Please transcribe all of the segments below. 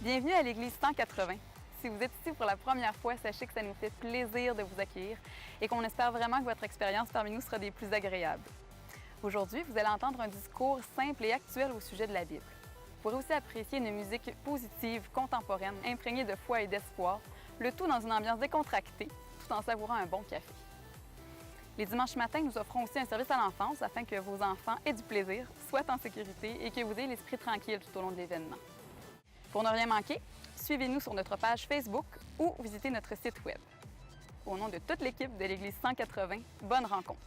Bienvenue à l'Église 180. Si vous êtes ici pour la première fois, sachez que ça nous fait plaisir de vous accueillir et qu'on espère vraiment que votre expérience parmi nous sera des plus agréables. Aujourd'hui, vous allez entendre un discours simple et actuel au sujet de la Bible. Vous pourrez aussi apprécier une musique positive, contemporaine, imprégnée de foi et d'espoir, le tout dans une ambiance décontractée, tout en savourant un bon café. Les dimanches matins, nous offrons aussi un service à l'enfance afin que vos enfants aient du plaisir, soient en sécurité et que vous ayez l'esprit tranquille tout au long de l'événement. Pour ne rien manquer, suivez-nous sur notre page Facebook ou visitez notre site Web. Au nom de toute l'équipe de l'Église 180, bonne rencontre!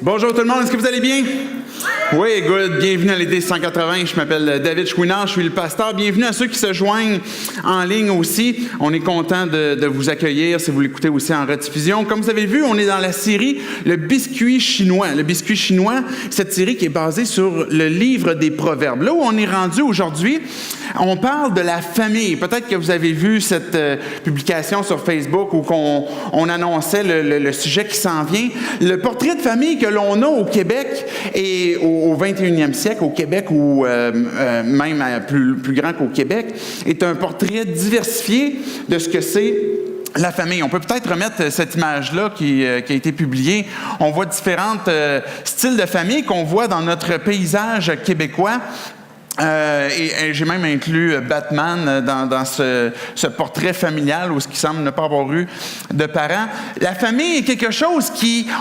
Bonjour tout le monde, est-ce que vous allez bien? Oui, good. Bienvenue à l'Église 180. Je m'appelle David Chouinard, je suis le pasteur. Bienvenue à ceux qui se joignent en ligne aussi. On est content de vous accueillir si vous l'écoutez aussi en rediffusion. Comme vous avez vu, on est dans la série Le biscuit chinois. Le biscuit chinois, cette série qui est basée sur le livre des Proverbes. Là où on est rendu aujourd'hui, on parle de la famille. Peut-être que vous avez vu cette publication sur Facebook où on annonçait le sujet qui s'en vient. Le portrait de famille que l'on a au Québec et au 21e siècle, au Québec ou même plus grand qu'au Québec, est un portrait diversifié de ce que c'est la famille. On peut peut-être remettre cette image-là qui a été publiée. On voit différents styles de famille qu'on voit dans notre paysage québécois. Et j'ai même inclus Batman dans ce portrait familial où ce qui semble ne pas avoir eu de parents. La famille est quelque chose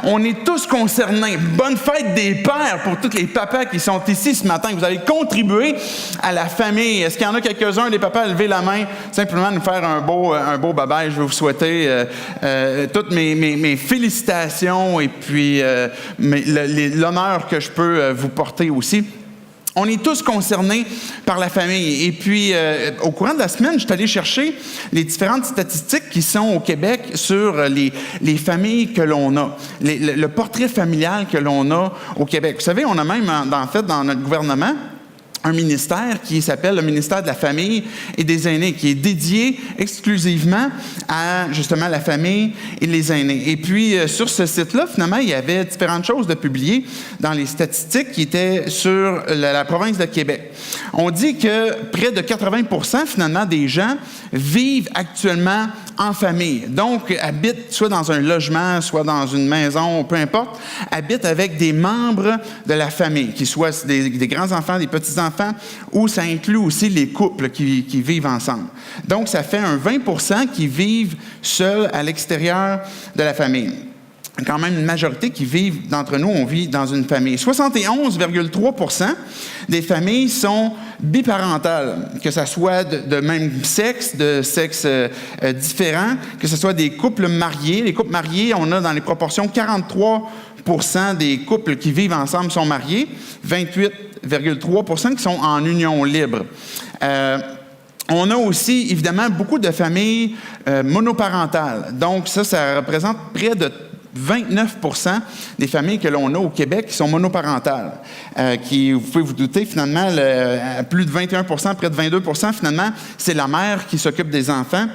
on est tous concernés. Bonne fête des pères pour tous les papas qui sont ici ce matin. Vous avez contribué à la famille. Est-ce qu'il y en a quelques-uns des papas à lever la main, simplement nous faire un beau bye-bye? Je veux vous souhaiter toutes mes félicitations et puis l'honneur que je peux vous porter aussi. On est tous concernés par la famille. Et puis, au courant de la semaine, je suis allé chercher les différentes statistiques qui sont au Québec sur les familles que l'on a, le portrait familial que l'on a au Québec. Vous savez, on a même, en fait, dans notre gouvernement, un ministère qui s'appelle le ministère de la Famille et des Aînés, qui est dédié exclusivement à, justement, la famille et les aînés. Et puis, sur ce site-là, finalement, il y avait différentes choses de publier dans les statistiques qui étaient sur la province de Québec. On dit que près de 80%, finalement, des gens vivent actuellement en famille. Donc, habitent soit dans un logement, soit dans une maison, peu importe, habitent avec des membres de la famille, qui soient des grands-enfants, des petits-enfants, ou ça inclut aussi les couples qui vivent ensemble. Donc, ça fait un 20% qui vivent seuls à l'extérieur de la famille. Quand même une majorité qui vivent, d'entre nous, on vit dans une famille. 71,3% des familles sont biparentales, que ce soit de même sexe, de sexe différent, que ce soit des couples mariés. Les couples mariés, on a dans les proportions 43% des couples qui vivent ensemble sont mariés, 28,3% qui sont en union libre. On a aussi, évidemment, beaucoup de familles monoparentales. Donc, ça représente près de 29% des familles que l'on a au Québec qui sont monoparentales. Vous pouvez vous douter, finalement, plus de 21%, près de 22%, finalement, c'est la mère qui s'occupe des enfants.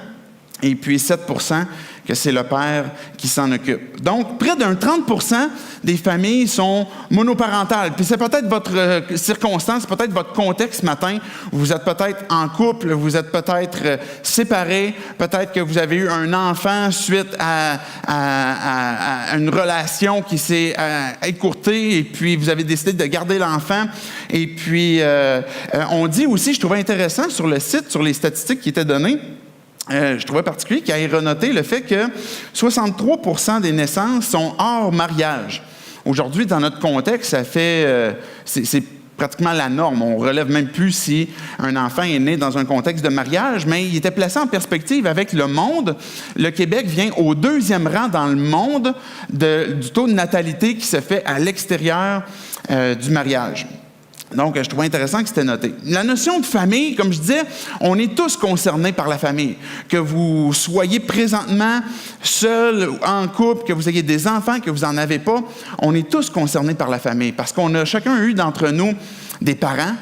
Et puis 7 % que c'est le père qui s'en occupe. Donc, près d'un 30 % des familles sont monoparentales. Puis c'est peut-être votre circonstance, peut-être votre contexte ce matin. Vous êtes peut-être en couple, vous êtes peut-être séparés, peut-être que vous avez eu un enfant suite à une relation qui s'est écourtée et puis vous avez décidé de garder l'enfant. Et puis, on dit aussi, je trouvais intéressant sur le site, sur les statistiques qui étaient données, je trouvais particulier qu'il ait renoté le fait que 63 % des naissances sont hors mariage. Aujourd'hui, dans notre contexte, ça fait... c'est pratiquement la norme. On ne relève même plus si un enfant est né dans un contexte de mariage, mais il était placé en perspective avec le monde. Le Québec vient au 2e rang dans le monde du taux de natalité qui se fait à l'extérieur du mariage. Donc, je trouvais intéressant que c'était noté. La notion de famille, comme je disais, on est tous concernés par la famille. Que vous soyez présentement seul, en couple, que vous ayez des enfants, que vous n'en avez pas, on est tous concernés par la famille. Parce qu'on a chacun eu d'entre nous des parents,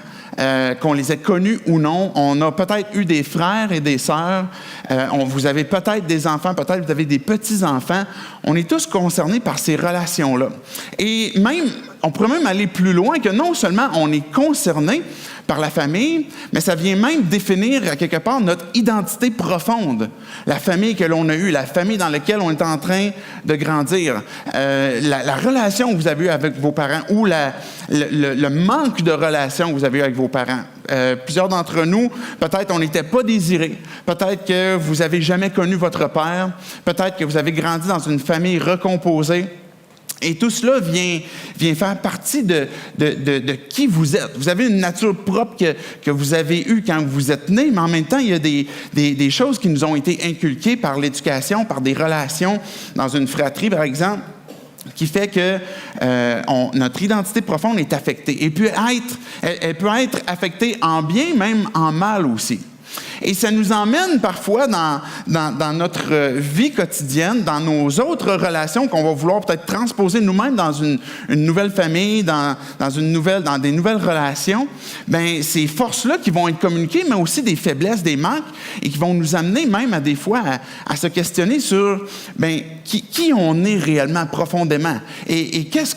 qu'on les ait connus ou non. On a peut-être eu des frères et des sœurs. Vous avez peut-être des enfants, peut-être vous avez des petits-enfants. On est tous concernés par ces relations-là. Et même, on pourrait même aller plus loin que non seulement on est concerné par la famille, mais ça vient même définir à quelque part notre identité profonde. La famille que l'on a eue, la famille dans laquelle on est en train de grandir, la relation que vous avez eue avec vos parents ou le manque de relation que vous avez eu avec vos parents. Plusieurs d'entre nous, peut-être on n'était pas désirés, peut-être que vous n'avez jamais connu votre père, peut-être que vous avez grandi dans une famille recomposée. Et tout cela vient faire partie de qui vous êtes. Vous avez une nature propre que vous avez eue quand vous êtes né, mais en même temps, il y a des choses qui nous ont été inculquées par l'éducation, par des relations dans une fratrie, par exemple, qui fait que notre identité profonde est affectée. Et puis elle peut être affectée en bien, même en mal aussi. Et ça nous emmène parfois dans notre vie quotidienne, dans nos autres relations qu'on va vouloir peut-être transposer nous-mêmes dans une nouvelle famille, dans des nouvelles relations. Bien, ces forces-là qui vont être communiquées, mais aussi des faiblesses, des manques, et qui vont nous amener même à des fois à se questionner sur bien, qui on est réellement profondément et qu'est-ce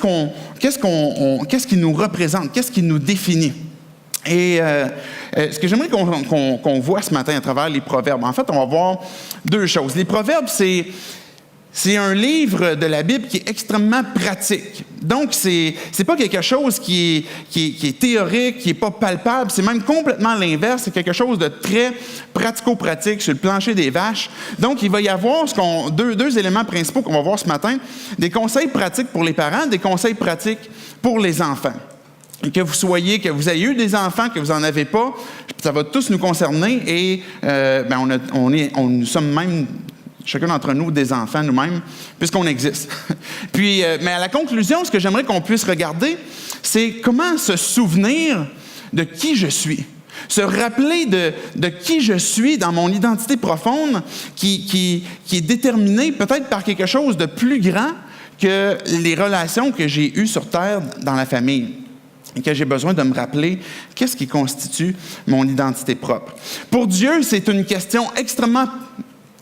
qui nous représente, qu'est-ce qui nous définit. Et ce que j'aimerais qu'on voit ce matin à travers les Proverbes, en fait, on va voir deux choses. Les Proverbes, c'est un livre de la Bible qui est extrêmement pratique. Donc, c'est pas quelque chose qui est théorique, qui n'est pas palpable. C'est même complètement l'inverse. C'est quelque chose de très pratico-pratique sur le plancher des vaches. Donc, il va y avoir deux éléments principaux qu'on va voir ce matin. Des conseils pratiques pour les parents, des conseils pratiques pour les enfants. Que vous ayez eu des enfants, que vous n'en avez pas, ça va tous nous concerner et nous sommes même, chacun d'entre nous, des enfants nous-mêmes, puisqu'on existe. Puis, mais à la conclusion, ce que j'aimerais qu'on puisse regarder, c'est comment se souvenir de qui je suis. Se rappeler de qui je suis dans mon identité profonde qui est déterminée peut-être par quelque chose de plus grand que les relations que j'ai eues sur Terre dans la famille. Et que j'ai besoin de me rappeler qu'est-ce qui constitue mon identité propre. Pour Dieu, c'est une question extrêmement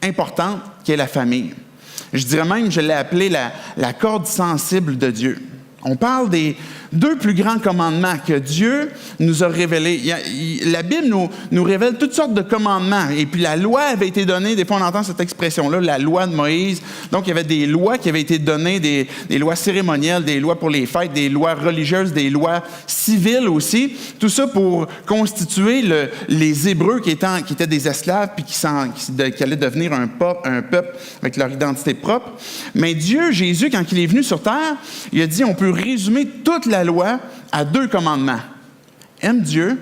importante qui est la famille. Je dirais même, je l'ai appelée la corde sensible de Dieu. On parle des deux plus grands commandements que Dieu nous a révélés. La Bible nous révèle toutes sortes de commandements. Et puis la loi avait été donnée, des fois on entend cette expression-là, la loi de Moïse. Donc il y avait des lois qui avaient été données, des lois cérémonielles, des lois pour les fêtes, des lois religieuses, des lois civiles aussi. Tout ça pour constituer les Hébreux qui étaient des esclaves puis qui allaient devenir un peuple avec leur identité propre. Mais Dieu, Jésus, quand il est venu sur terre, il a dit on peut résumer toute la loi à deux commandements. Aime Dieu,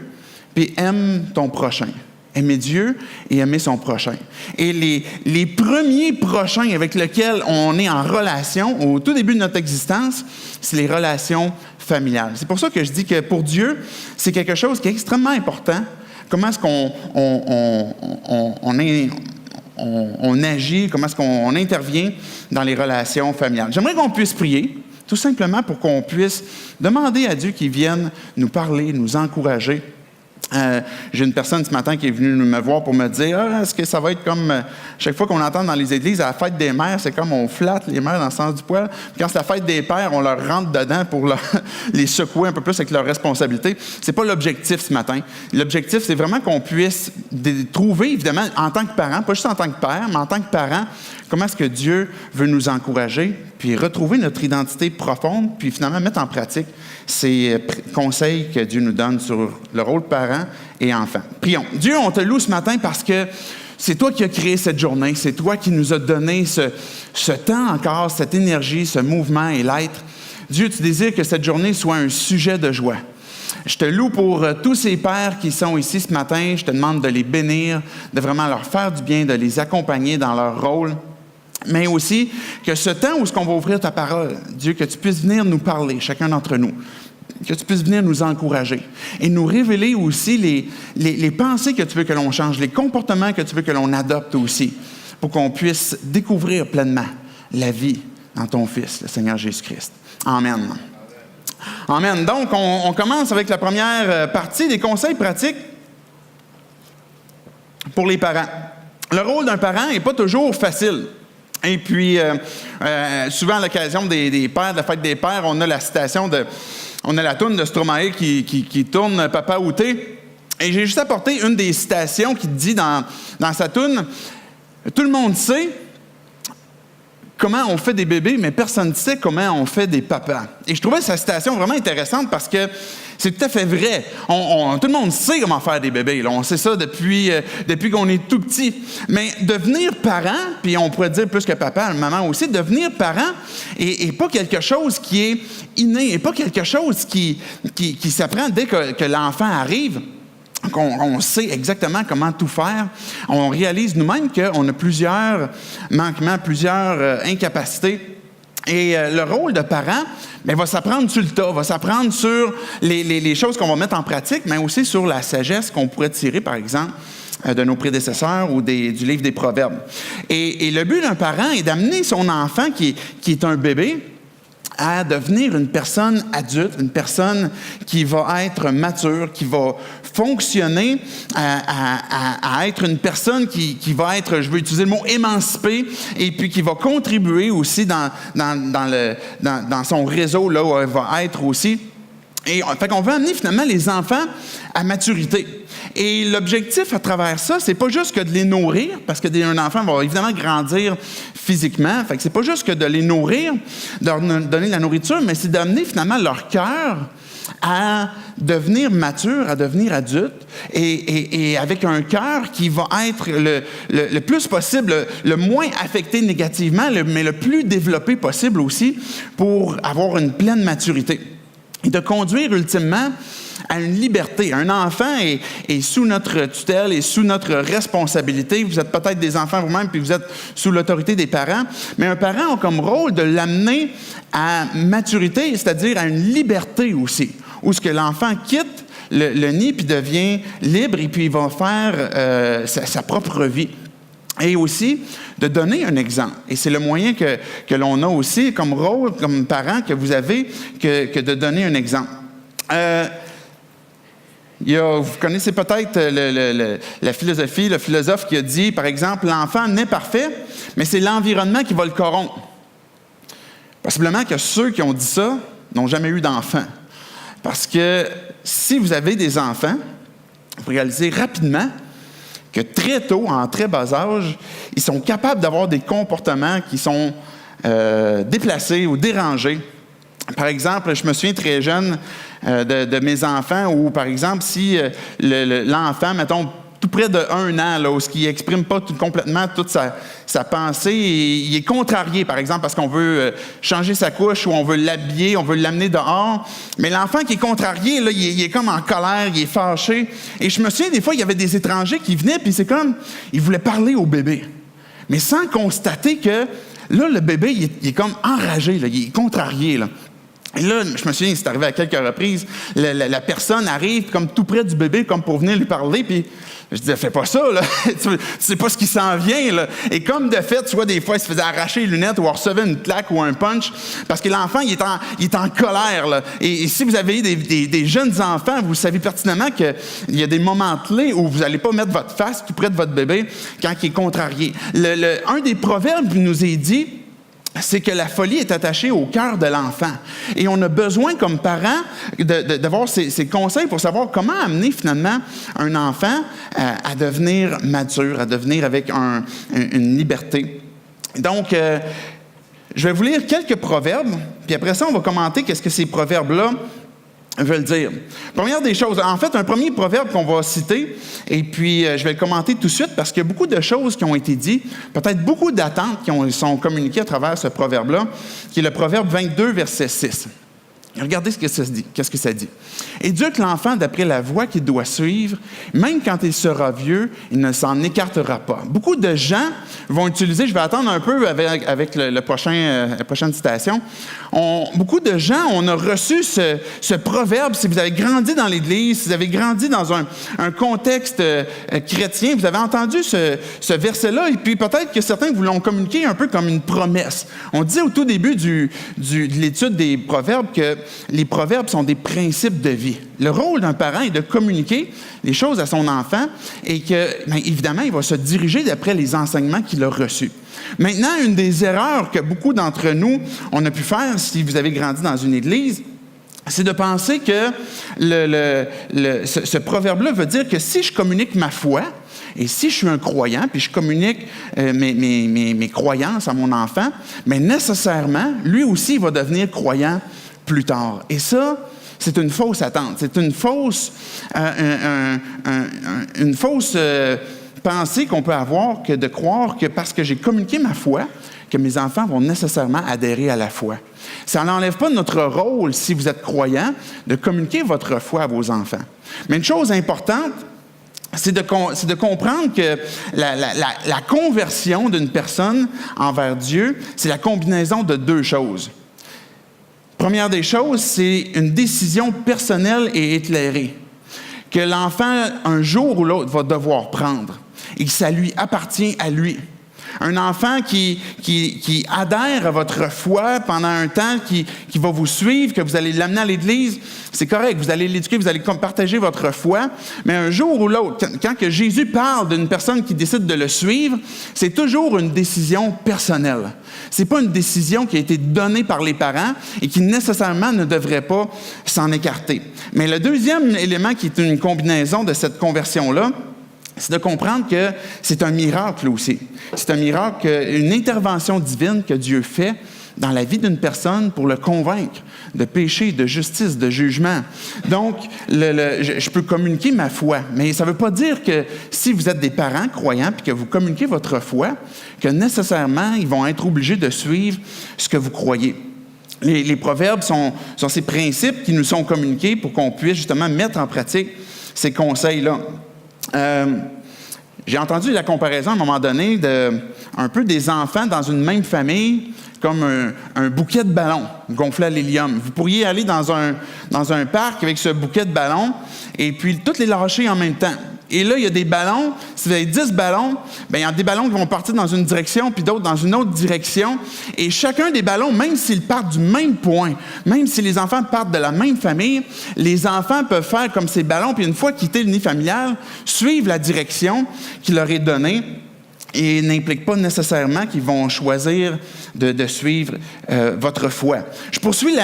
puis aime ton prochain. Aimer Dieu et aimer son prochain. Et les premiers prochains avec lesquels on est en relation, au tout début de notre existence, c'est les relations familiales. C'est pour ça que je dis que pour Dieu, c'est quelque chose qui est extrêmement important. Comment est-ce qu'on agit, comment est-ce qu'on intervient dans les relations familiales. J'aimerais qu'on puisse prier, tout simplement pour qu'on puisse demander à Dieu qu'il vienne nous parler, nous encourager J'ai une personne ce matin qui est venue me voir pour me dire « est-ce que ça va être comme chaque fois qu'on entend dans les églises, à la fête des mères, c'est comme on flatte les mères dans le sens du poil. Puis quand c'est la fête des pères, on leur rentre dedans pour les secouer un peu plus avec leurs responsabilités. » C'est pas l'objectif ce matin. L'objectif, c'est vraiment qu'on puisse trouver, évidemment, en tant que parent, pas juste en tant que père, mais en tant que parent, comment est-ce que Dieu veut nous encourager, puis retrouver notre identité profonde, puis finalement mettre en pratique ces conseils que Dieu nous donne sur le rôle de parent et enfant. Prions. Dieu, on te loue ce matin parce que c'est toi qui as créé cette journée, c'est toi qui nous as donné ce temps encore, cette énergie, ce mouvement et l'être. Dieu, tu désires que cette journée soit un sujet de joie. Je te loue pour tous ces pères qui sont ici ce matin. Je te demande de les bénir, de vraiment leur faire du bien, de les accompagner dans leur rôle. Mais aussi que ce temps où on va ouvrir ta parole, Dieu, que tu puisses venir nous parler, chacun d'entre nous, que tu puisses venir nous encourager et nous révéler aussi les pensées que tu veux que l'on change, les comportements que tu veux que l'on adopte aussi, pour qu'on puisse découvrir pleinement la vie dans ton Fils, le Seigneur Jésus-Christ. Amen. Amen. Donc, on commence avec la première partie, des conseils pratiques pour les parents. Le rôle d'un parent n'est pas toujours facile. Et puis, souvent à l'occasion des pères, de la fête des pères, on a la citation on a la toune de Stromae qui tourne « Papa outé ». Et j'ai juste apporté une des citations qui dit dans sa toune « Tout le monde sait comment on fait des bébés, mais personne ne sait comment on fait des papas. » Et je trouvais sa citation vraiment intéressante parce que c'est tout à fait vrai. Tout le monde sait comment faire des bébés. Là. On sait ça depuis qu'on est tout petit. Mais devenir parent, puis on pourrait dire plus que papa, maman aussi, devenir parent est pas quelque chose qui est inné, n'est pas quelque chose qui s'apprend dès que l'enfant arrive. On sait exactement comment tout faire. On réalise nous-mêmes qu'on a plusieurs manquements, plusieurs incapacités. Et le rôle de parent va s'apprendre sur le tas, va s'apprendre sur les choses qu'on va mettre en pratique, mais aussi sur la sagesse qu'on pourrait tirer, par exemple, de nos prédécesseurs ou du livre des Proverbes. Et le but d'un parent est d'amener son enfant, qui est un bébé, à devenir une personne adulte, une personne qui va être mature, qui va fonctionner à être une personne qui va être, je veux utiliser le mot émancipée, et puis qui va contribuer aussi dans son réseau, là où elle va être aussi. Et fait qu'on veut amener finalement les enfants à maturité. Et l'objectif à travers ça, c'est pas juste que de les nourrir, parce qu'un enfant va évidemment grandir physiquement. Fait que c'est pas juste que de les nourrir, de leur donner de la nourriture, mais c'est d'amener finalement leur cœur à devenir mature, à devenir adulte, et avec un cœur qui va être le plus possible, le moins affecté négativement, mais le plus développé possible aussi, pour avoir une pleine maturité. Et de conduire ultimement à une liberté. Un enfant est sous notre tutelle et sous notre responsabilité. Vous êtes peut-être des enfants vous-même, puis vous êtes sous l'autorité des parents, mais un parent a comme rôle de l'amener à maturité, c'est-à-dire à une liberté aussi, où ce que l'enfant quitte le nid, puis devient libre, et puis il va faire sa propre vie. Et aussi, de donner un exemple. Et c'est le moyen que l'on a aussi comme rôle, comme parent, que vous avez, que de donner un exemple. Vous connaissez peut-être la philosophie, le philosophe qui a dit, par exemple, l'enfant n'est parfait, mais c'est l'environnement qui va le corrompre. Possiblement que ceux qui ont dit ça n'ont jamais eu d'enfant. Parce que si vous avez des enfants, vous réalisez rapidement que très tôt, en très bas âge, ils sont capables d'avoir des comportements qui sont déplacés ou dérangés. Par exemple, je me souviens très jeune de mes enfants où, par exemple, si l'enfant, mettons, tout près de 1 an, là, où il n'exprime pas complètement toute sa pensée, il est contrarié, par exemple, parce qu'on veut changer sa couche ou on veut l'habiller, on veut l'amener dehors. Mais l'enfant qui est contrarié, là, il est comme en colère, il est fâché. Et je me souviens, des fois, il y avait des étrangers qui venaient, puis c'est comme, ils voulaient parler au bébé. Mais sans constater que, là, le bébé, il est comme enragé, là, il est contrarié, là. Et là, je me souviens, c'est arrivé à quelques reprises, la personne arrive comme tout près du bébé, comme pour venir lui parler, puis je disais, fais pas ça, là. Tu sais pas ce qui s'en vient, là. Et comme de fait, soit des fois, il se faisait arracher les lunettes ou recevait une claque ou un punch, parce que l'enfant, il est en colère, là. Et si vous avez des jeunes enfants, vous savez pertinemment qu'il y a des moments clés où vous n'allez pas mettre votre face tout près de votre bébé quand il est contrarié. Un des proverbes nous est dit, c'est que la folie est attachée au cœur de l'enfant. Et on a besoin, comme parents, d'avoir ces conseils pour savoir comment amener finalement un enfant à devenir mature, à devenir avec une liberté. Donc, je vais vous lire quelques proverbes, puis après ça, on va commenter qu'est-ce que ces proverbes-là veulent dire. Première des choses, en fait, un premier proverbe qu'on va citer, et puis je vais le commenter tout de suite parce qu'il y a beaucoup de choses qui ont été dites, peut-être beaucoup d'attentes qui sont communiquées à travers ce proverbe-là, qui est le proverbe 22, verset 6. Regardez ce que ça dit. Qu'est-ce que ça dit? Éduque l'enfant d'après la voie qu'il doit suivre, même quand il sera vieux, il ne s'en écartera pas. Beaucoup de gens vont utiliser, je vais attendre un peu avec la prochaine citation. Beaucoup de gens, on a reçu ce proverbe, si vous avez grandi dans l'Église, si vous avez grandi dans un contexte chrétien, vous avez entendu ce verset-là, et puis peut-être que certains vous l'ont communiqué un peu comme une promesse. On disait au tout début de l'étude des proverbes que les proverbes sont des principes de vie. Le rôle d'un parent est de communiquer les choses à son enfant et que, bien évidemment, il va se diriger d'après les enseignements qu'il a reçus. Maintenant, une des erreurs que beaucoup d'entre nous, on a pu faire si vous avez grandi dans une église, c'est de penser que ce proverbe-là veut dire que si je communique ma foi, et si je suis un croyant, puis je communique mes croyances à mon enfant, bien nécessairement, lui aussi, il va devenir croyant plus tard. Et ça, c'est une fausse attente. C'est une fausse pensée qu'on peut avoir que de croire que parce que j'ai communiqué ma foi, que mes enfants vont nécessairement adhérer à la foi. Ça n'enlève pas notre rôle, si vous êtes croyant, de communiquer votre foi à vos enfants. Mais une chose importante, c'est de comprendre que la conversion d'une personne envers Dieu, c'est la combinaison de deux choses. Première des choses, c'est une décision personnelle et éclairée que l'enfant, un jour ou l'autre, va devoir prendre et que ça lui appartient à lui. Un enfant qui adhère à votre foi pendant un temps, qui va vous suivre, que vous allez l'amener à l'Église, c'est correct, vous allez l'éduquer, vous allez partager votre foi, mais un jour ou l'autre, quand que Jésus parle d'une personne qui décide de le suivre, c'est toujours une décision personnelle. Ce n'est pas une décision qui a été donnée par les parents et qui nécessairement ne devrait pas s'en écarter. Mais le deuxième élément qui est une combinaison de cette conversion-là, c'est de comprendre que c'est un miracle aussi. C'est un miracle, une intervention divine que Dieu fait dans la vie d'une personne pour le convaincre de péché, de justice, de jugement. Donc, je peux communiquer ma foi, mais ça ne veut pas dire que si vous êtes des parents croyants puis que vous communiquez votre foi, que nécessairement, ils vont être obligés de suivre ce que vous croyez. Les proverbes sont ces principes qui nous sont communiqués pour qu'on puisse justement mettre en pratique ces conseils-là. J'ai entendu la comparaison à un moment donné un peu des enfants dans une même famille comme un bouquet de ballons gonflé à l'hélium. Vous pourriez aller dans un parc avec ce bouquet de ballons et puis tous les lâcher en même temps. Et là, il y a des ballons. Si vous avez 10 ballons, bien, il y a des ballons qui vont partir dans une direction, puis d'autres dans une autre direction. Et chacun des ballons, même s'ils partent du même point, même si les enfants partent de la même famille, les enfants peuvent faire comme ces ballons, puis une fois quitté le nid familial, suivre la direction qui leur est donnée et n'implique pas nécessairement qu'ils vont choisir de suivre votre foi. Je poursuis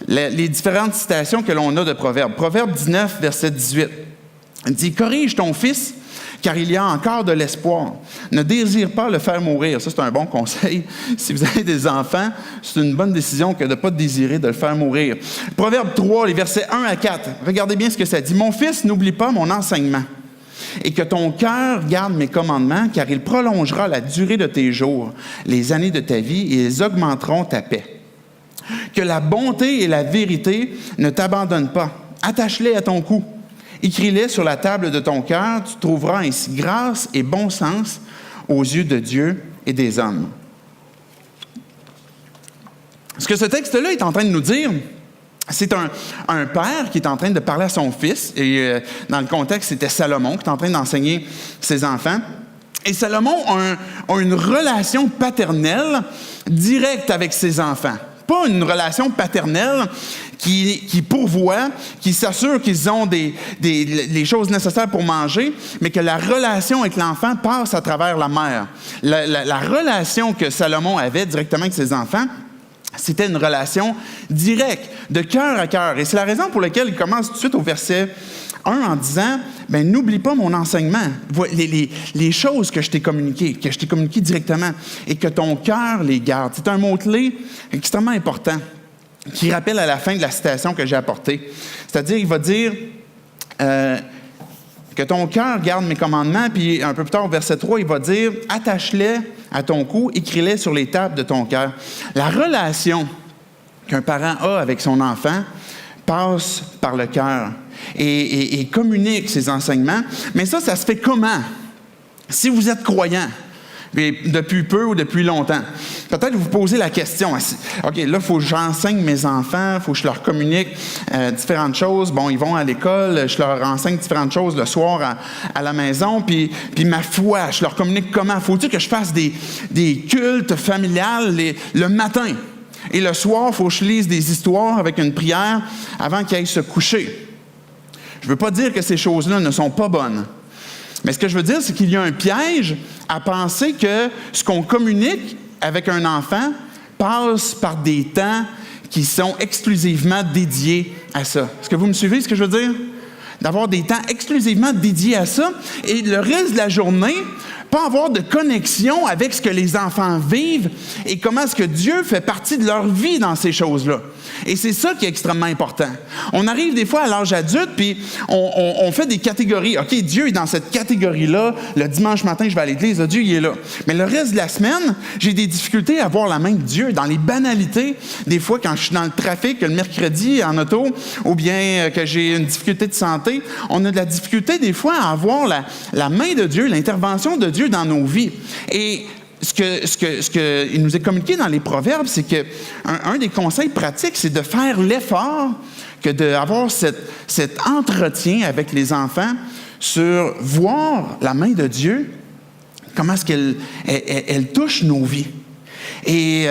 les différentes citations que l'on a de Proverbes. Proverbe 19, verset 18. Il dit « Corrige ton fils, car il y a encore de l'espoir. Ne désire pas le faire mourir. » Ça, c'est un bon conseil. Si vous avez des enfants, c'est une bonne décision que de ne pas désirer de le faire mourir. Proverbe 3, les versets 1 à 4. Regardez bien ce que ça dit. « Mon fils, n'oublie pas mon enseignement, et que ton cœur garde mes commandements, car il prolongera la durée de tes jours, les années de ta vie, et ils augmenteront ta paix. Que la bonté et la vérité ne t'abandonnent pas. Attache-les à ton cou. Écris-les sur la table de ton cœur, tu trouveras ainsi grâce et bon sens aux yeux de Dieu et des hommes. » Ce que ce texte-là est en train de nous dire, c'est un père qui est en train de parler à son fils, et dans le contexte, c'était Salomon qui est en train d'enseigner ses enfants. Et Salomon a une relation paternelle directe avec ses enfants. Pas une relation paternelle qui pourvoit, qui s'assure qu'ils ont les choses nécessaires pour manger, mais que la relation avec l'enfant passe à travers la mère. La relation que Salomon avait directement avec ses enfants, c'était une relation directe, de cœur à cœur. Et c'est la raison pour laquelle il commence tout de suite au verset 1 en disant, « N'oublie pas mon enseignement, les choses que je t'ai communiquées directement, et que ton cœur les garde. » C'est un mot-clé extrêmement important qui rappelle à la fin de la citation que j'ai apportée. C'est-à-dire, il va dire que ton cœur garde mes commandements, puis un peu plus tard, au verset 3, il va dire « Attache-les à ton cou, écris-les sur les tables de ton cœur. » La relation qu'un parent a avec son enfant passe par le cœur et communique ses enseignements. Mais ça se fait comment? Si vous êtes croyant, depuis peu ou depuis longtemps, peut-être vous posez la question, OK, là, il faut que j'enseigne mes enfants, il faut que je leur communique différentes choses. Bon, ils vont à l'école, je leur enseigne différentes choses le soir à la maison, puis ma foi, je leur communique comment? Faut-il que je fasse des cultes familiales le matin? Et le soir, il faut que je lise des histoires avec une prière avant qu'ils aillent se coucher. Je ne veux pas dire que ces choses-là ne sont pas bonnes. Mais ce que je veux dire, c'est qu'il y a un piège à penser que ce qu'on communique avec un enfant passe par des temps qui sont exclusivement dédiés à ça. Est-ce que vous me suivez, ce que je veux dire? D'avoir des temps exclusivement dédiés à ça et le reste de la journée, pas avoir de connexion avec ce que les enfants vivent et comment est-ce que Dieu fait partie de leur vie dans ces choses-là. Et c'est ça qui est extrêmement important. On arrive des fois à l'âge adulte, puis on fait des catégories. OK, Dieu est dans cette catégorie-là. Le dimanche matin, je vais à l'église. Dieu, il est là. Mais le reste de la semaine, j'ai des difficultés à voir la main de Dieu dans les banalités. Des fois, quand je suis dans le trafic, le mercredi, en auto, ou bien que j'ai une difficulté de santé, on a de la difficulté des fois à voir la main de Dieu, l'intervention de Dieu dans nos vies. Et ce qu'il nous est communiqué dans les Proverbes, c'est qu'un des conseils pratiques, c'est de faire l'effort que d'avoir cet entretien avec les enfants sur voir la main de Dieu, comment est-ce qu'elle touche nos vies. Et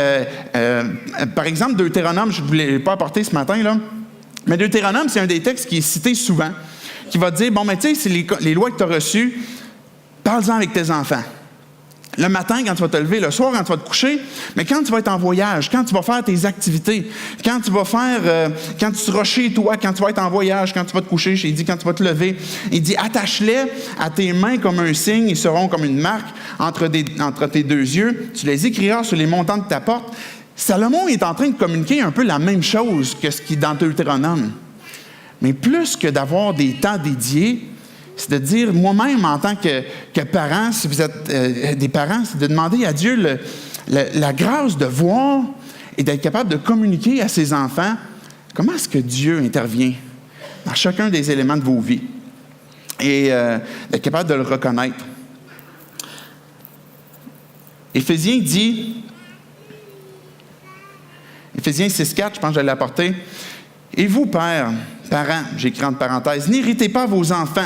par exemple, Deutéronome, je ne vous l'ai pas apporté ce matin, là, mais Deutéronome, c'est un des textes qui est cité souvent, qui va dire, bon, mais tu sais, c'est les lois que tu as reçues, parle-en avec tes enfants. Le matin, quand tu vas te lever, le soir, quand tu vas te coucher, mais quand tu vas être en voyage, quand tu vas faire tes activités, quand tu seras chez toi, quand tu vas être en voyage, quand tu vas te coucher, il dit quand tu vas te lever, il dit attache-les à tes mains comme un signe, ils seront comme une marque entre tes deux yeux, tu les écriras sur les montants de ta porte. Salomon est en train de communiquer un peu la même chose que ce qui est dans Deutéronome. Mais plus que d'avoir des temps dédiés, c'est de dire, moi-même, en tant que parent, si vous êtes des parents, c'est de demander à Dieu la grâce de voir et d'être capable de communiquer à ses enfants comment est-ce que Dieu intervient dans chacun des éléments de vos vies et d'être capable de le reconnaître. Éphésiens dit, Éphésiens 6,4, je pense que je l'ai apporté, « Et vous, pères, parents, j'écris entre parenthèses, n'irritez pas vos enfants. »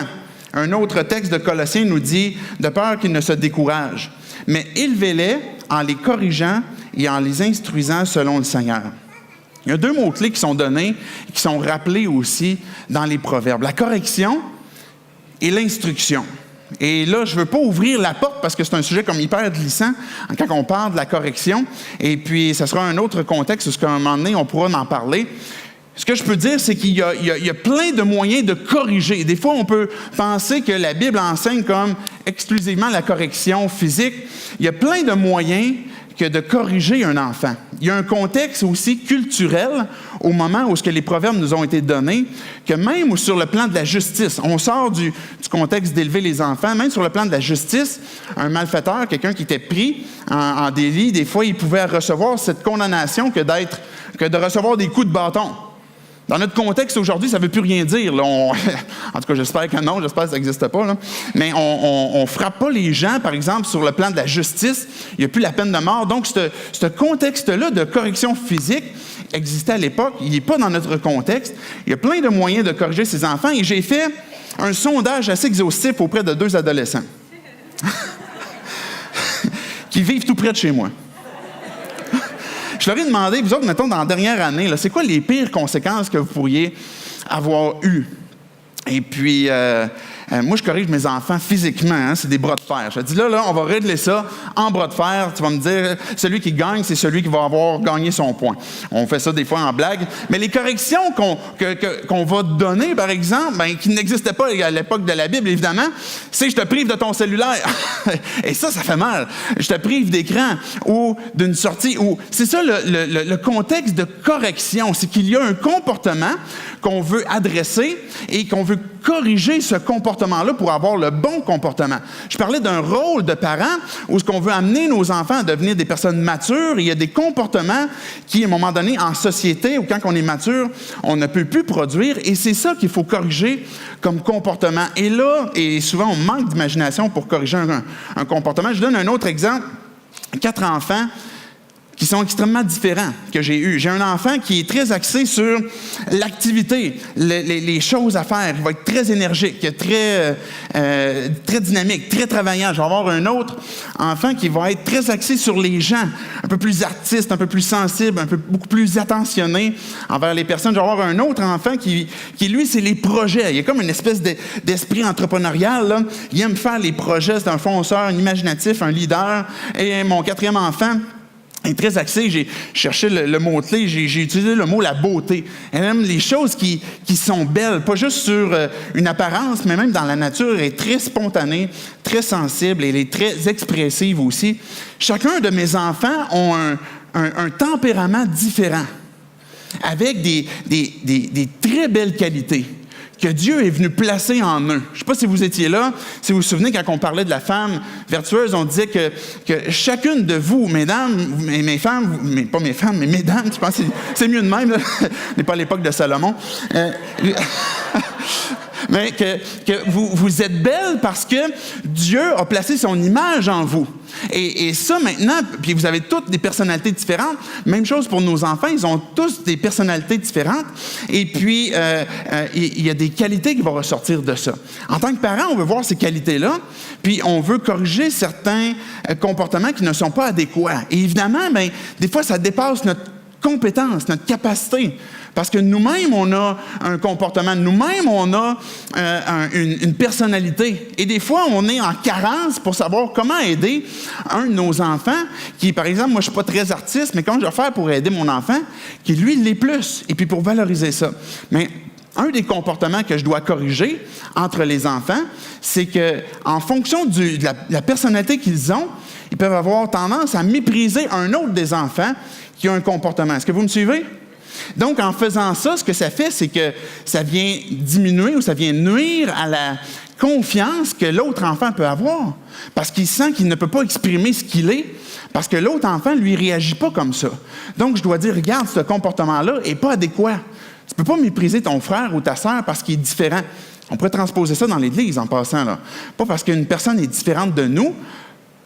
Un autre texte de Colossiens nous dit « de peur qu'ils ne se découragent, mais élevez-les en les corrigeant et en les instruisant selon le Seigneur. » Il y a deux mots-clés qui sont donnés et qui sont rappelés aussi dans les Proverbes. La correction et l'instruction. Et là, je ne veux pas ouvrir la porte parce que c'est un sujet comme hyper glissant quand on parle de la correction. Et puis, ce sera un autre contexte où, à un moment donné, on pourra en parler. Ce que je peux dire, c'est qu'il y a plein de moyens de corriger. Des fois, on peut penser que la Bible enseigne comme exclusivement la correction physique. Il y a plein de moyens que de corriger un enfant. Il y a un contexte aussi culturel au moment où les proverbes nous ont été donnés, que même sur le plan de la justice, on sort du contexte d'élever les enfants, même sur le plan de la justice, un malfaiteur, quelqu'un qui était pris en délit, des fois, il pouvait recevoir cette condamnation que de recevoir des coups de bâton. Dans notre contexte aujourd'hui, ça ne veut plus rien dire. Là. En tout cas, j'espère que non, j'espère que ça n'existe pas. Là. Mais on ne frappe pas les gens, par exemple, sur le plan de la justice. Il n'y a plus la peine de mort. Donc, ce contexte-là de correction physique existait à l'époque. Il n'est pas dans notre contexte. Il y a plein de moyens de corriger ses enfants. Et j'ai fait un sondage assez exhaustif auprès de 2 adolescents qui vivent tout près de chez moi. Je leur ai demandé, vous autres, mettons, dans la dernière année, là, c'est quoi les pires conséquences que vous pourriez avoir eues? Et puis, moi, je corrige mes enfants physiquement, hein, c'est des bras de fer. Je dis là, on va régler ça en bras de fer. Tu vas me dire, celui qui gagne, c'est celui qui va avoir gagné son point. On fait ça des fois en blague. Mais les corrections qu'on va te donner, par exemple, qui n'existaient pas à l'époque de la Bible, évidemment, c'est je te prive de ton cellulaire. Et ça fait mal. Je te prive d'écran ou d'une sortie. C'est ça le contexte de correction. C'est qu'il y a un comportement qu'on veut adresser et qu'on veut corriger ce comportement-là pour avoir le bon comportement. Je parlais d'un rôle de parent où ce qu'on veut amener nos enfants à devenir des personnes matures. Il y a des comportements qui, à un moment donné, en société ou quand on est mature, on ne peut plus produire. Et c'est ça qu'il faut corriger comme comportement. Et là, et souvent, on manque d'imagination pour corriger un comportement. Je donne un autre exemple. 4 enfants qui sont extrêmement différents que j'ai eus. J'ai un enfant qui est très axé sur l'activité, les choses à faire. Il va être très énergique, très dynamique, très travaillant. Je vais avoir un autre enfant qui va être très axé sur les gens, un peu plus artiste, un peu plus sensible, beaucoup plus attentionné envers les personnes. Je vais avoir un autre enfant qui lui, c'est les projets. Il y a comme une espèce d'esprit entrepreneurial, là. Il aime faire les projets. C'est un fonceur, un imaginatif, un leader. Et mon 4e enfant est très axé, j'ai cherché le mot-clé, j'ai utilisé le mot « la beauté ». Elle aime les choses qui sont belles, pas juste sur une apparence, mais même dans la nature. Elle est très spontanée, très sensible, elle est très expressive aussi. Chacun de mes enfants ont un tempérament différent, avec des très belles qualités que Dieu est venu placer en eux. Je ne sais pas si vous étiez là, si vous vous souvenez, quand on parlait de la femme vertueuse, on disait que chacune de vous, mesdames, mes femmes, pas mes femmes, mais mesdames, je pense que c'est mieux de même, là. On n'est pas à l'époque de Salomon. Mais que vous êtes belles parce que Dieu a placé son image en vous. Et ça, maintenant, puis vous avez toutes des personnalités différentes. Même chose pour nos enfants, ils ont tous des personnalités différentes. Et puis, il y a des qualités qui vont ressortir de ça. En tant que parent, on veut voir ces qualités-là, puis on veut corriger certains comportements qui ne sont pas adéquats. Et évidemment, des fois, ça dépasse notre compétence, notre capacité. Parce que nous-mêmes, on a un comportement, nous-mêmes, on a une personnalité. Et des fois, on est en carence pour savoir comment aider un de nos enfants qui, par exemple, moi, je ne suis pas très artiste, mais comment je vais faire pour aider mon enfant qui, lui, l'est plus, et puis pour valoriser ça. Mais un des comportements que je dois corriger entre les enfants, c'est qu'en fonction de la personnalité qu'ils ont, ils peuvent avoir tendance à mépriser un autre des enfants qui a un comportement. Est-ce que vous me suivez? Donc, en faisant ça, ce que ça fait, c'est que ça vient diminuer ou ça vient nuire à la confiance que l'autre enfant peut avoir. Parce qu'il sent qu'il ne peut pas exprimer ce qu'il est, parce que l'autre enfant, lui, réagit pas comme ça. Donc, je dois dire, regarde, ce comportement-là n'est pas adéquat. Tu ne peux pas mépriser ton frère ou ta sœur parce qu'il est différent. On pourrait transposer ça dans l'Église, en passant, là. Pas parce qu'une personne est différente de nous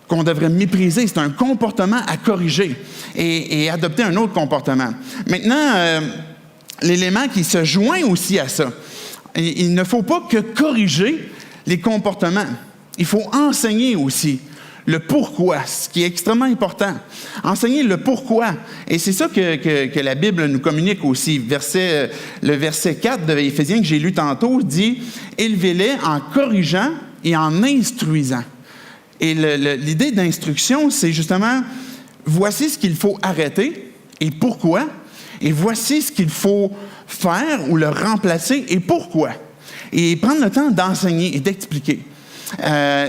qu'on devrait mépriser. C'est un comportement à corriger et adopter un autre comportement. Maintenant, l'élément qui se joint aussi à ça, il ne faut pas que corriger les comportements. Il faut enseigner aussi le pourquoi, ce qui est extrêmement important. Enseigner le pourquoi. Et c'est ça que la Bible nous communique aussi. Le verset 4 de Éphésiens que j'ai lu tantôt dit « Élevez-les en corrigeant et en instruisant ». Et l'idée d'instruction, c'est justement, voici ce qu'il faut arrêter et pourquoi, et voici ce qu'il faut faire ou le remplacer et pourquoi. Et prendre le temps d'enseigner et d'expliquer.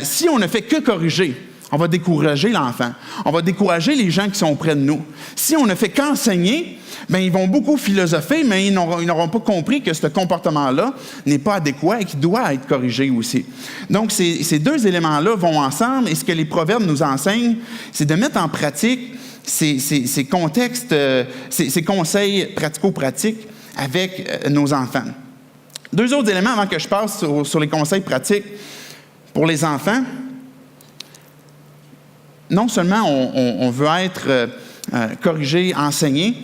Si on ne fait que corriger, on va décourager l'enfant. On va décourager les gens qui sont auprès de nous. Si on ne fait qu'enseigner, ils vont beaucoup philosopher, mais ils n'auront pas compris que ce comportement-là n'est pas adéquat et qu'il doit être corrigé aussi. Donc, ces 2 éléments-là vont ensemble, et ce que les proverbes nous enseignent, c'est de mettre en pratique ces contextes, ces conseils pratico-pratiques avec nos enfants. 2 autres éléments avant que je passe sur les conseils pratiques pour les enfants. Non seulement on veut être corrigé, enseigné,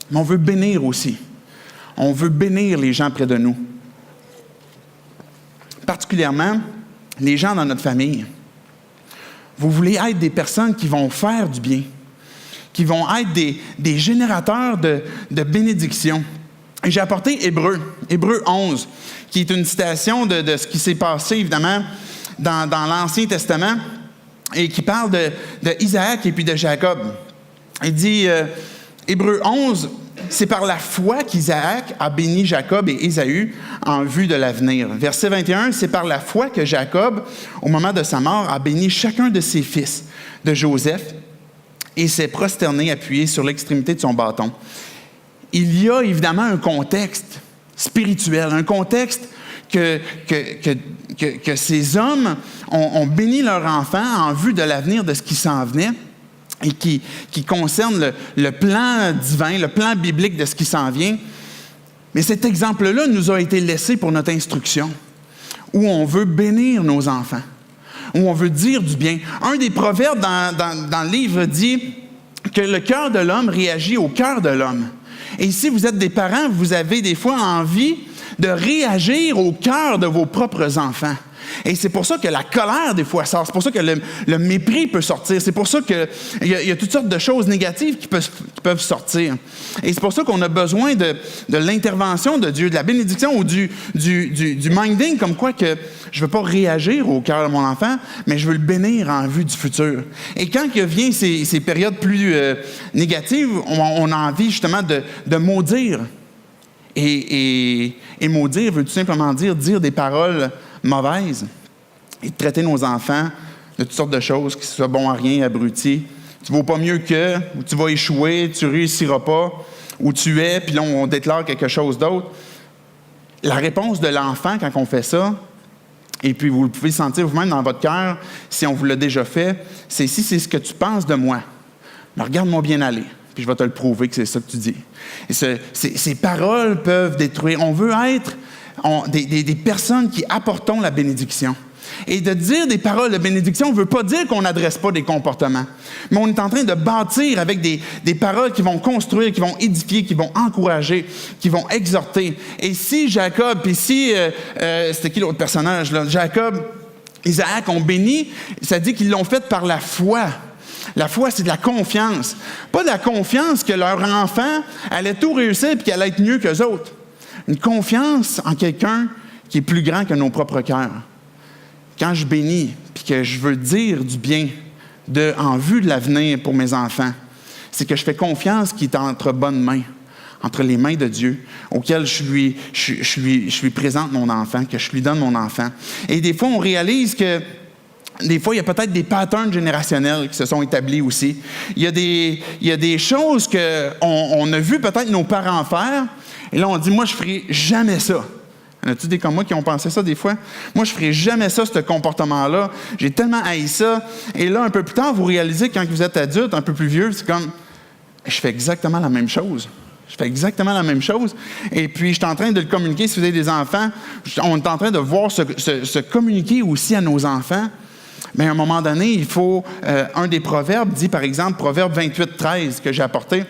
mais on veut bénir aussi. On veut bénir les gens près de nous. Particulièrement les gens dans notre famille. Vous voulez être des personnes qui vont faire du bien, qui vont être des générateurs de bénédiction. Et j'ai apporté Hébreux 11, qui est une citation de ce qui s'est passé, évidemment, dans l'Ancien Testament, et qui parle de Isaac et puis de Jacob. Il dit, Hébreux 11, c'est par la foi qu'Isaac a béni Jacob et Ésaü en vue de l'avenir. Verset 21, c'est par la foi que Jacob, au moment de sa mort, a béni chacun de ses fils de Joseph et s'est prosterné appuyé sur l'extrémité de son bâton. Il y a évidemment un contexte spirituel, un contexte que ces hommes ont béni leur enfant en vue de l'avenir de ce qui s'en venait et qui concerne le plan divin, le plan biblique de ce qui s'en vient. Mais cet exemple-là nous a été laissé pour notre instruction, où on veut bénir nos enfants, où on veut dire du bien. Un des proverbes dans le livre dit que le cœur de l'homme réagit au cœur de l'homme. Et si vous êtes des parents, vous avez des fois envie de réagir au cœur de vos propres enfants. Et c'est pour ça que la colère, des fois, sort. C'est pour ça que le mépris peut sortir. C'est pour ça qu'il y a toutes sortes de choses négatives qui peuvent sortir. Et c'est pour ça qu'on a besoin de l'intervention de Dieu, de la bénédiction ou du minding, comme quoi que je ne veux pas réagir au cœur de mon enfant, mais je veux le bénir en vue du futur. Et quand viennent ces périodes plus négatives, on a envie justement de maudire. Et maudire veut tout simplement dire des paroles mauvaises et de traiter nos enfants de toutes sortes de choses qui soient bons à rien, abrutis. Tu ne vaux pas mieux que, ou tu vas échouer, tu ne réussiras pas, ou tu es, puis là on déclare quelque chose d'autre. La réponse de l'enfant quand on fait ça, et puis vous le pouvez sentir vous-même dans votre cœur, si on vous l'a déjà fait, c'est si c'est ce que tu penses de moi, mais regarde-moi bien aller. Puis je vais te le prouver que c'est ça que tu dis. Et ces paroles peuvent détruire. On veut être des personnes qui apportons la bénédiction. Et de dire des paroles de bénédiction ne veut pas dire qu'on n'adresse pas des comportements. Mais on est en train de bâtir avec des paroles qui vont construire, qui vont édifier, qui vont encourager, qui vont exhorter. Et si Jacob, puis si, c'était qui l'autre personnage, là? Jacob, Isaac ont béni, ça dit qu'ils l'ont fait par la foi. La foi, c'est de la confiance. Pas de la confiance que leur enfant allait tout réussir et qu'il allait être mieux qu'eux autres. Une confiance en quelqu'un qui est plus grand que nos propres cœurs. Quand je bénis puis que je veux dire du bien en vue de l'avenir pour mes enfants, c'est que je fais confiance qu'il est entre bonnes mains, entre les mains de Dieu, auquel je lui présente mon enfant, que je lui donne mon enfant. Et des fois, on réalise que des fois, il y a peut-être des patterns générationnels qui se sont établis aussi. Il y a des choses qu'on a vu peut-être nos parents faire, et là, on dit, moi, je ne ferai jamais ça. Y en a-tu des comme moi qui ont pensé ça des fois? Moi, je ne ferai jamais ça, ce comportement-là. J'ai tellement haï ça. Et là, un peu plus tard, vous réalisez, quand vous êtes adulte, un peu plus vieux, c'est comme, je fais exactement la même chose. Je fais exactement la même chose. Et puis, je suis en train de le communiquer. Si vous avez des enfants, on est en train de voir se communiquer aussi à nos enfants. Mais à un moment donné, il faut... un des proverbes dit, par exemple, Proverbe 28-13, que j'ai apporté,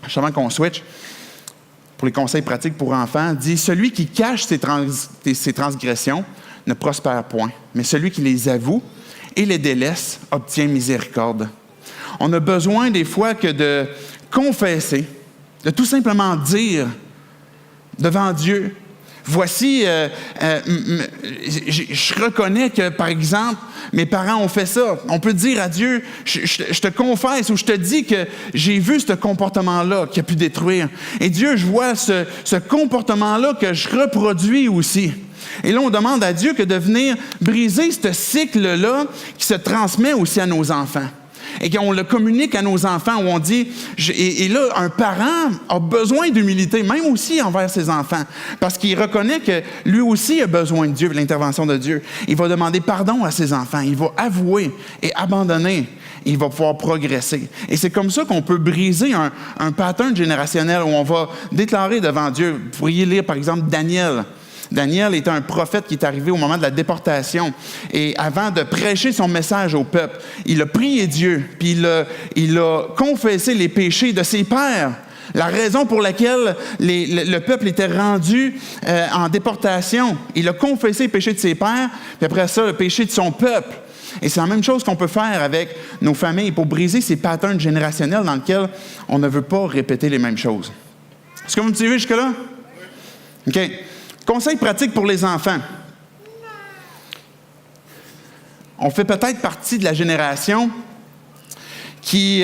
justement qu'on switch, pour les conseils pratiques pour enfants, dit « Celui qui cache ses transgressions ne prospère point, mais celui qui les avoue et les délaisse obtient miséricorde. » On a besoin des fois que de confesser, de tout simplement dire devant Dieu, voici, je reconnais que, par exemple, mes parents ont fait ça. On peut dire à Dieu, je te confesse ou je te dis que j'ai vu ce comportement-là qui a pu détruire. Et Dieu, je vois ce comportement-là que je reproduis aussi. Et là, on demande à Dieu que de venir briser ce cycle-là qui se transmet aussi à nos enfants. Et qu'on le communique à nos enfants, où on dit... Et là, un parent a besoin d'humilité, même aussi envers ses enfants, parce qu'il reconnaît que lui aussi a besoin de Dieu, de l'intervention de Dieu. Il va demander pardon à ses enfants, il va avouer et abandonner. il va pouvoir progresser. Et c'est comme ça qu'on peut briser un pattern générationnel où on va déclarer devant Dieu. Vous pourriez lire, par exemple, Daniel. Daniel était un prophète qui est arrivé au moment de la déportation. Et avant de prêcher son message au peuple, il a prié Dieu, puis il a confessé les péchés de ses pères. La raison pour laquelle le peuple était rendu en déportation. Il a confessé les péchés de ses pères, puis après ça, le péché de son peuple. Et c'est la même chose qu'on peut faire avec nos familles pour briser ces patterns générationnels dans lesquels on ne veut pas répéter les mêmes choses. Est-ce que vous me suivez jusque-là? OK. Conseil pratique pour les enfants. On fait peut-être partie de la génération qui...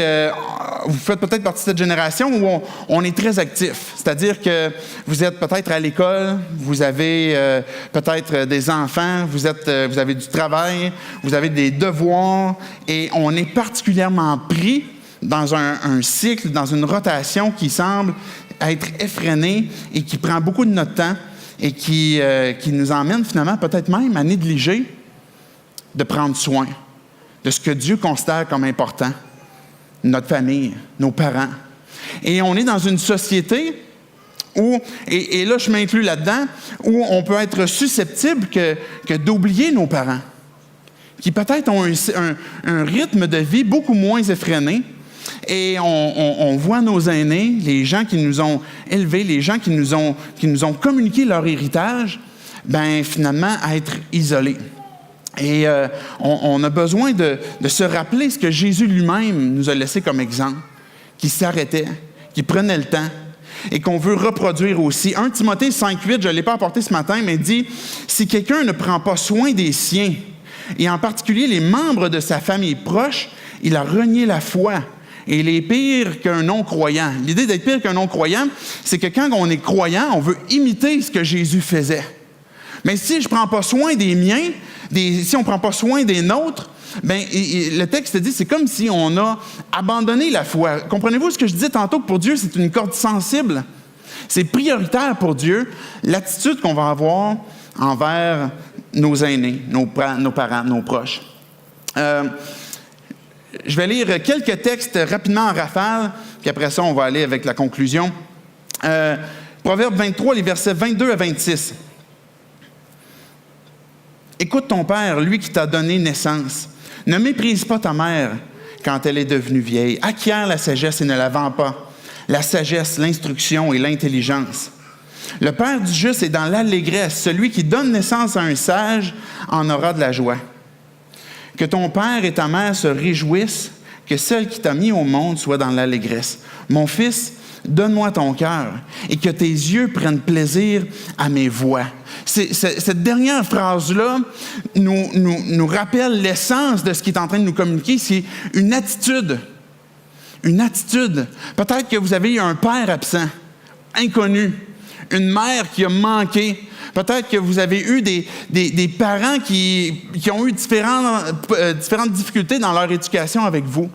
vous faites peut-être partie de cette génération où on est très actif. C'est-à-dire que vous êtes peut-être à l'école, vous avez peut-être des enfants, vous avez du travail, vous avez des devoirs, et on est particulièrement pris dans un cycle, dans une rotation qui semble être effrénée et qui prend beaucoup de notre temps et qui nous emmène finalement peut-être même à négliger de prendre soin de ce que Dieu considère comme important. Notre famille, nos parents. Et on est dans une société où, et là je m'inclus là-dedans, où on peut être susceptible que d'oublier nos parents, qui peut-être ont un rythme de vie beaucoup moins effréné. Et on voit nos aînés, les gens qui nous ont élevés, les gens qui nous ont communiqué leur héritage, ben finalement être isolés. Et on a besoin de se rappeler ce que Jésus lui-même nous a laissé comme exemple, qui s'arrêtait, qui prenait le temps et qu'on veut reproduire aussi. 1 Timothée 5,8, je ne l'ai pas apporté ce matin, mais dit « Si quelqu'un ne prend pas soin des siens, et en particulier les membres de sa famille proche, il a renié la foi. Et il est pire qu'un non-croyant. » L'idée d'être pire qu'un non-croyant, c'est que quand on est croyant, on veut imiter ce que Jésus faisait. Mais si je ne prends pas soin des miens, si on ne prend pas soin des nôtres, bien, le texte dit, c'est comme si on a abandonné la foi. Comprenez-vous ce que je disais tantôt, que pour Dieu, c'est une corde sensible? C'est prioritaire pour Dieu, l'attitude qu'on va avoir envers nos aînés, nos parents, nos proches. Je vais lire quelques textes rapidement en rafale, puis après ça, on va aller avec la conclusion. Proverbe 23, les versets 22 à 26. Écoute ton père, lui qui t'a donné naissance. Ne méprise pas ta mère quand elle est devenue vieille. Acquiert la sagesse et ne la vends pas. La sagesse, l'instruction et l'intelligence. Le père du juste est dans l'allégresse. Celui qui donne naissance à un sage en aura de la joie. Que ton père et ta mère se réjouissent, que celle qui t'a mis au monde soit dans l'allégresse. Mon fils, donne-moi ton cœur et que tes yeux prennent plaisir à mes voix. Cette dernière phrase-là nous rappelle l'essence de ce qu'il est en train de nous communiquer. C'est une attitude. Une attitude. Peut-être que vous avez eu un père absent, inconnu, une mère qui a manqué. Peut-être que vous avez eu des parents qui ont eu différentes difficultés dans leur éducation avec vous.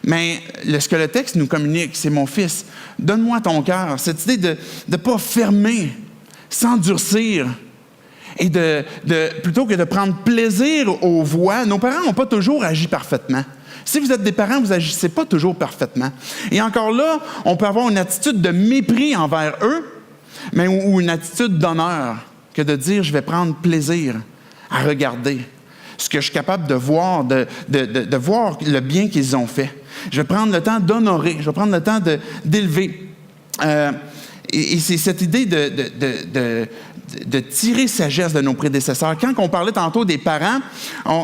Mais ce que le texte nous communique, c'est « Mon fils, donne-moi ton cœur ». Cette idée de ne pas fermer, s'endurcir, et plutôt que de prendre plaisir aux voix. Nos parents n'ont pas toujours agi parfaitement. Si vous êtes des parents, vous n'agissez pas toujours parfaitement. Et encore là, on peut avoir une attitude de mépris envers eux, mais ou une attitude d'honneur, que de dire « je vais prendre plaisir à regarder ce que je suis capable de voir, de voir le bien qu'ils ont fait. Je vais prendre le temps d'honorer, je vais prendre le temps d'élever. » Et c'est cette idée de tirer sagesse de nos prédécesseurs. Quand on parlait tantôt des parents,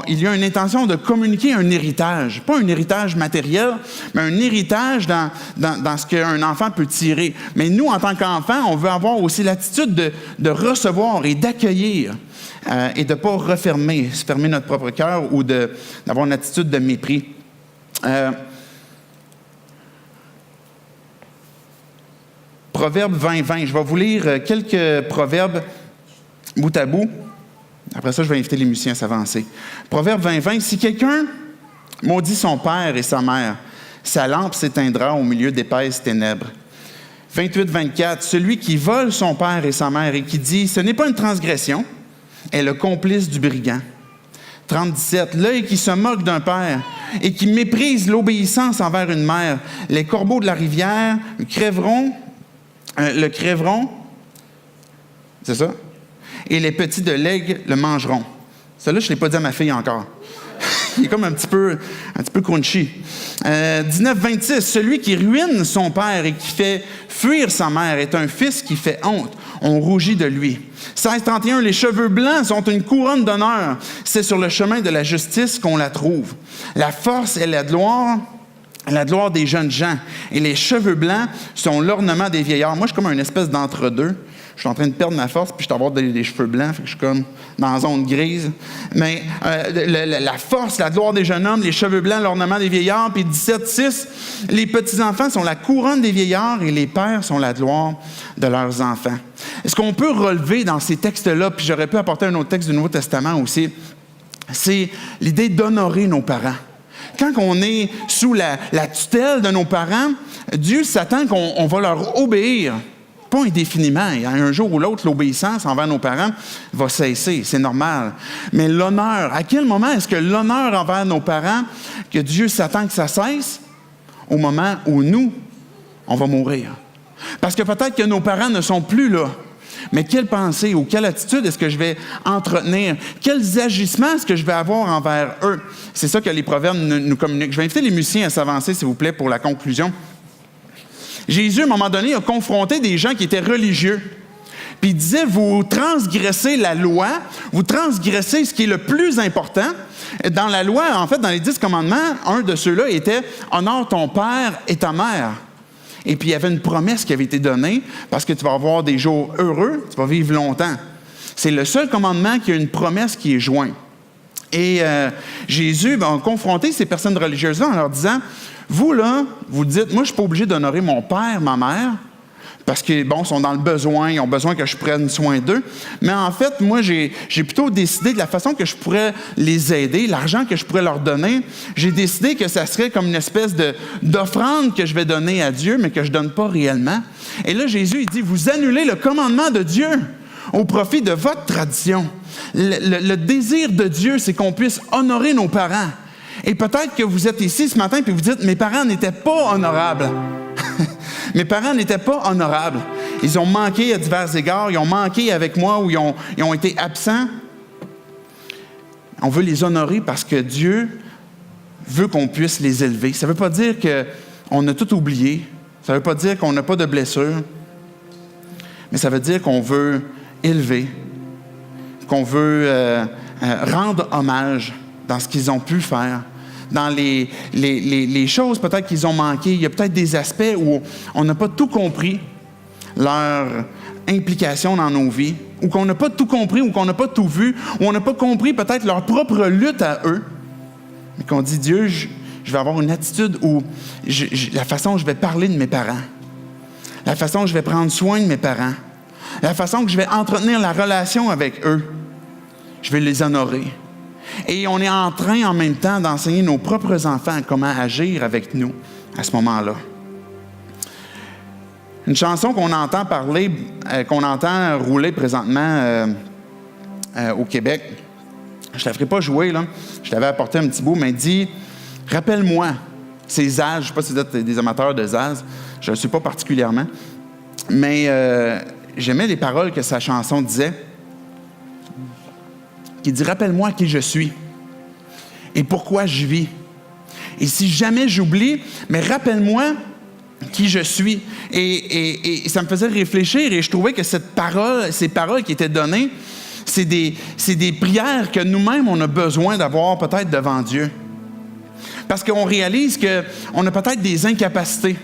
il y a une intention de communiquer un héritage. Pas un héritage matériel, mais un héritage dans ce qu'un enfant peut tirer. Mais nous, en tant qu'enfants, on veut avoir aussi l'attitude de recevoir et d'accueillir et de ne pas se fermer notre propre cœur ou d'avoir une attitude de mépris. Proverbe 20. Je vais vous lire quelques proverbes bout à bout. Après ça, je vais inviter les musiciens à s'avancer. Proverbe 20. Si quelqu'un maudit son père et sa mère, sa lampe s'éteindra au milieu d'épaisses ténèbres. 28-24. Celui qui vole son père et sa mère et qui dit « Ce n'est pas une transgression », est le complice du brigand. 30-17, l'œil qui se moque d'un père et qui méprise l'obéissance envers une mère. Les corbeaux de la rivière le crèveront, c'est ça? Et les petits de l'aigle le mangeront. Celle-là, je ne l'ai pas dit à ma fille encore. Il est comme un petit peu crunchy. 19-26, celui qui ruine son père et qui fait fuir sa mère est un fils qui fait honte. On rougit de lui. 16-31, les cheveux blancs sont une couronne d'honneur. C'est sur le chemin de la justice qu'on la trouve. La force et la gloire des jeunes gens. Et les cheveux blancs sont l'ornement des vieillards. Moi, je suis comme une espèce d'entre-deux. Je suis en train de perdre ma force, puis je t'avoir des cheveux blancs, fait que je suis comme dans la zone grise. Mais la force, la gloire des jeunes hommes, les cheveux blancs, l'ornement des vieillards, puis 17-6, les petits-enfants sont la couronne des vieillards et les pères sont la gloire de leurs enfants. Ce qu'on peut relever dans ces textes-là, puis j'aurais pu apporter un autre texte du Nouveau Testament aussi, c'est l'idée d'honorer nos parents. Quand on est sous la tutelle de nos parents, Dieu s'attend qu'on va leur obéir. Pas indéfiniment. Il y a un jour ou l'autre, l'obéissance envers nos parents va cesser. C'est normal. Mais l'honneur, à quel moment est-ce que l'honneur envers nos parents, que Dieu s'attend que ça cesse? Au moment où nous, on va mourir. Parce que peut-être que nos parents ne sont plus là. Mais quelle pensée ou quelle attitude est-ce que je vais entretenir? Quels agissements est-ce que je vais avoir envers eux? C'est ça que les proverbes nous communiquent. Je vais inviter les musiciens à s'avancer, s'il vous plaît, pour la conclusion. Jésus, à un moment donné, a confronté des gens qui étaient religieux. Puis il disait, vous transgressez la loi, vous transgressez ce qui est le plus important. Dans la loi, en fait, dans les 10 commandements, un de ceux-là était « Honore ton père et ta mère ». Et puis il y avait une promesse qui avait été donnée, parce que tu vas avoir des jours heureux, tu vas vivre longtemps. C'est le seul commandement qui a une promesse qui est jointe. Et Jésus a confronté ces personnes religieuses-là en leur disant, vous, là, vous dites, moi, je ne suis pas obligé d'honorer mon père, ma mère, parce qu'ils sont dans le besoin, ils ont besoin que je prenne soin d'eux. Mais en fait, moi, j'ai plutôt décidé de la façon que je pourrais les aider, l'argent que je pourrais leur donner. J'ai décidé que ça serait comme une espèce d'offrande que je vais donner à Dieu, mais que je ne donne pas réellement. Et là, Jésus, il dit, vous annulez le commandement de Dieu au profit de votre tradition. Le désir de Dieu, c'est qu'on puisse honorer nos parents. Et peut-être que vous êtes ici ce matin et vous dites, mes parents n'étaient pas honorables. Mes parents n'étaient pas honorables. Ils ont manqué à divers égards, ils ont manqué avec moi ou ils ont été absents. On veut les honorer parce que Dieu veut qu'on puisse les élever. Ça ne veut pas dire qu'on a tout oublié. Ça ne veut pas dire qu'on n'a pas de blessures. Mais ça veut dire qu'on veut élever, qu'on veut rendre hommage dans ce qu'ils ont pu faire, dans les choses peut-être qu'ils ont manquées. Il y a peut-être des aspects où on n'a pas tout compris, leur implication dans nos vies, ou qu'on n'a pas tout compris, ou qu'on n'a pas tout vu, ou on n'a pas compris peut-être leur propre lutte à eux. Mais qu'on dit, Dieu, je vais avoir une attitude où la façon dont je vais parler de mes parents, la façon dont je vais prendre soin de mes parents, la façon que je vais entretenir la relation avec eux, je vais les honorer. Et on est en train, en même temps, d'enseigner nos propres enfants comment agir avec nous à ce moment-là. Une chanson qu'on entend parler, qu'on entend rouler présentement au Québec, je ne la ferai pas jouer, là. Je t'avais apporté un petit bout, mais dit « Rappelle-moi ». C'est Zaz, je ne sais pas si vous êtes des amateurs de Zaz, je ne le suis pas particulièrement, mais j'aimais les paroles que sa chanson disait, qui dit « Rappelle-moi qui je suis et pourquoi je vis. Et si jamais j'oublie, mais rappelle-moi qui je suis. » Et ça me faisait réfléchir et je trouvais que ces paroles qui étaient données, c'est des prières que nous-mêmes, on a besoin d'avoir peut-être devant Dieu. Parce qu'on réalise qu'on a peut-être des incapacités.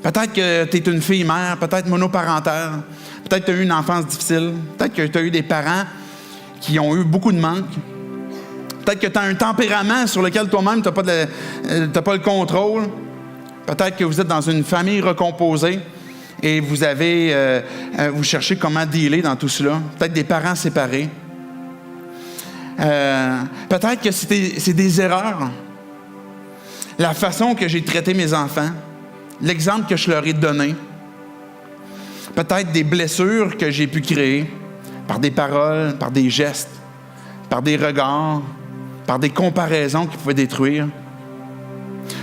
Peut-être que tu es une fille mère, peut-être monoparentale, peut-être que tu as eu une enfance difficile, peut-être que tu as eu des parents qui ont eu beaucoup de manques. Peut-être que tu as un tempérament sur lequel toi-même tu n'as pas le contrôle. Peut-être que vous êtes dans une famille recomposée et vous cherchez comment dealer dans tout cela. Peut-être des parents séparés. Peut-être que c'est des erreurs. La façon que j'ai traité mes enfants, l'exemple que je leur ai donné, peut-être des blessures que j'ai pu créer par des paroles, par des gestes, par des regards, par des comparaisons qui pouvaient détruire.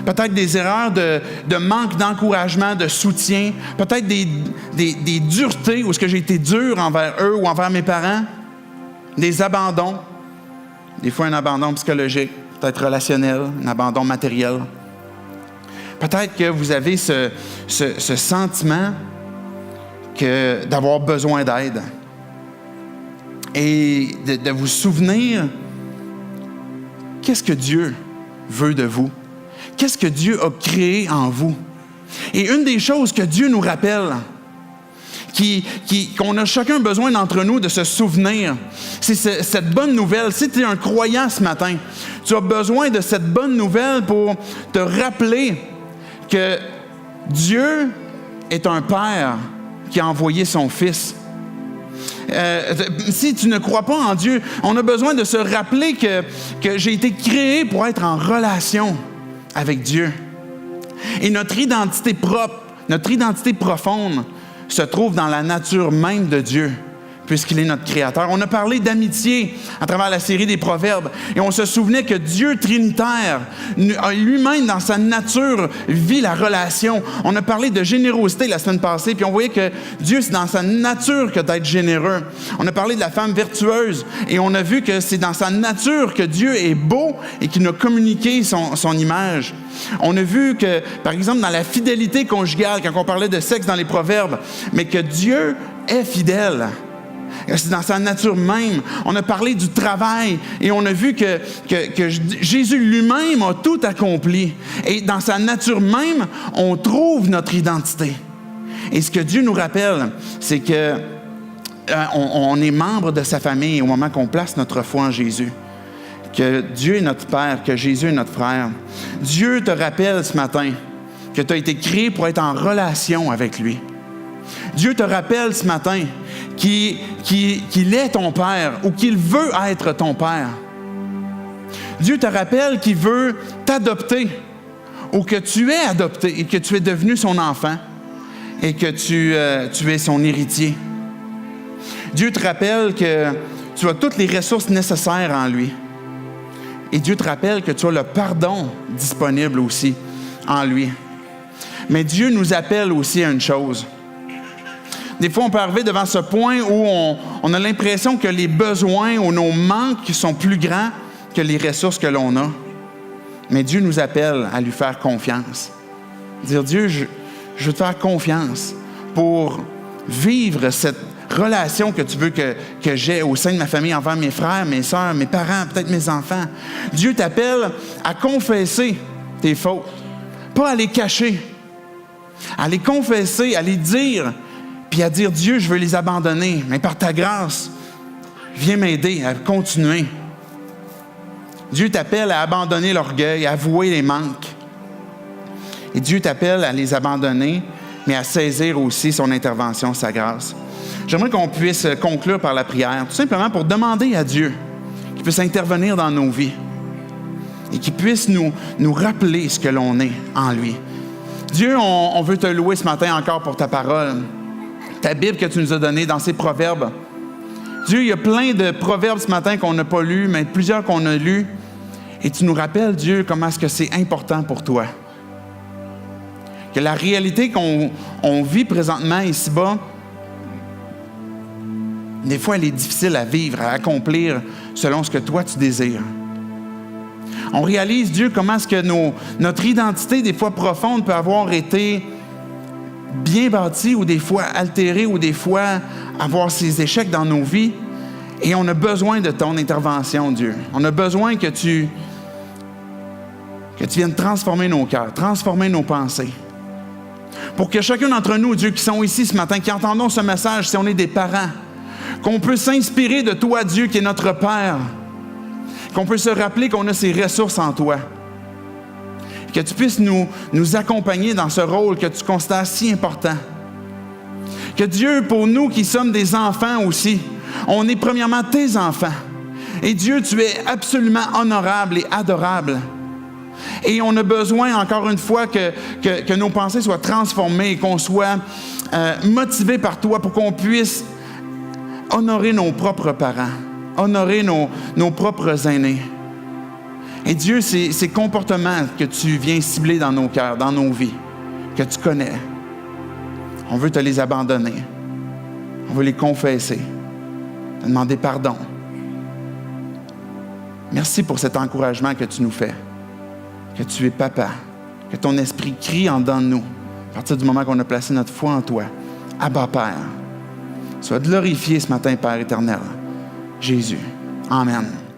Peut-être des erreurs de manque d'encouragement, de soutien. Peut-être des duretés où est-ce que j'ai été dur envers eux ou envers mes parents. Des abandons. Des fois, un abandon psychologique, peut-être relationnel, un abandon matériel. Peut-être que vous avez ce sentiment d'avoir besoin d'aide. Et de vous souvenir, qu'est-ce que Dieu veut de vous? Qu'est-ce que Dieu a créé en vous? Et une des choses que Dieu nous rappelle, qu'on a chacun besoin d'entre nous de se souvenir, c'est cette bonne nouvelle. Si tu es un croyant ce matin, tu as besoin de cette bonne nouvelle pour te rappeler que Dieu est un Père qui a envoyé son Fils. Si tu ne crois pas en Dieu, on a besoin de se rappeler que j'ai été créé pour être en relation avec Dieu. Et notre identité propre, notre identité profonde se trouve dans la nature même de Dieu, puisqu'il est notre Créateur. On a parlé d'amitié à travers la série des Proverbes, et on se souvenait que Dieu trinitaire, lui-même dans sa nature, vit la relation. On a parlé de générosité la semaine passée, puis on voyait que Dieu, c'est dans sa nature que d'être généreux. On a parlé de la femme vertueuse, et on a vu que c'est dans sa nature que Dieu est beau et qu'il nous a communiqué son image. On a vu que, par exemple, dans la fidélité conjugale, quand on parlait de sexe dans les Proverbes, mais que Dieu est fidèle. C'est dans sa nature même. On a parlé du travail et on a vu que Jésus lui-même a tout accompli. Et dans sa nature même, on trouve notre identité. Et ce que Dieu nous rappelle, c'est que on est membre de sa famille au moment qu'on place notre foi en Jésus. Que Dieu est notre Père, que Jésus est notre frère. Dieu te rappelle ce matin que tu as été créé pour être en relation avec lui. Dieu te rappelle ce matin qu'il est ton Père ou qu'il veut être ton Père. Dieu te rappelle qu'il veut t'adopter ou que tu es adopté et que tu es devenu son enfant et que tu es son héritier. Dieu te rappelle que tu as toutes les ressources nécessaires en lui. Et Dieu te rappelle que tu as le pardon disponible aussi en lui. Mais Dieu nous appelle aussi à une chose. Des fois, on peut arriver devant ce point où on a l'impression que les besoins ou nos manques sont plus grands que les ressources que l'on a. Mais Dieu nous appelle à lui faire confiance. Dire, Dieu, je veux te faire confiance pour vivre cette relation que tu veux que j'ai au sein de ma famille envers mes frères, mes sœurs, mes parents, peut-être mes enfants. Dieu t'appelle à confesser tes fautes, pas à les cacher, à les confesser, à les dire, puis à dire, Dieu, je veux les abandonner, mais par ta grâce, viens m'aider à continuer. Dieu t'appelle à abandonner l'orgueil, à avouer les manques. Et Dieu t'appelle à les abandonner, mais à saisir aussi son intervention, sa grâce. J'aimerais qu'on puisse conclure par la prière, tout simplement pour demander à Dieu qu'il puisse intervenir dans nos vies et qu'il puisse nous rappeler ce que l'on est en lui. Dieu, on veut te louer ce matin encore pour ta parole, ta Bible que tu nous as donnée dans ces proverbes. Dieu, il y a plein de proverbes ce matin qu'on n'a pas lus, mais plusieurs qu'on a lus. Et tu nous rappelles, Dieu, comment est-ce que c'est important pour toi. Que la réalité qu'on vit présentement ici-bas, des fois, elle est difficile à vivre, à accomplir selon ce que toi, tu désires. On réalise, Dieu, comment est-ce que notre identité, des fois profonde, peut avoir été bien bâtie ou des fois altérée ou des fois avoir ses échecs dans nos vies. Et on a besoin de ton intervention, Dieu. On a besoin que tu viennes transformer nos cœurs, transformer nos pensées. Pour que chacun d'entre nous, Dieu, qui sont ici ce matin, qui entendons ce message, si on est des parents, qu'on peut s'inspirer de toi, Dieu, qui est notre Père, qu'on peut se rappeler qu'on a ces ressources en toi, que tu puisses nous accompagner dans ce rôle que tu considères si important. Que Dieu, pour nous qui sommes des enfants aussi, on est premièrement tes enfants. Et Dieu, tu es absolument honorable et adorable. Et on a besoin, encore une fois, que nos pensées soient transformées et qu'on soit motivés par toi pour qu'on puisse honorer nos propres parents, honorer nos propres aînés. Et Dieu, ces comportements que tu viens cibler dans nos cœurs, dans nos vies, que tu connais, on veut te les abandonner. On veut les confesser, te demander pardon. Merci pour cet encouragement que tu nous fais, que tu es papa, que ton esprit crie en dedans de nous, à partir du moment qu'on a placé notre foi en toi. Abba, Père, sois glorifié ce matin, Père éternel. Jésus. Amen.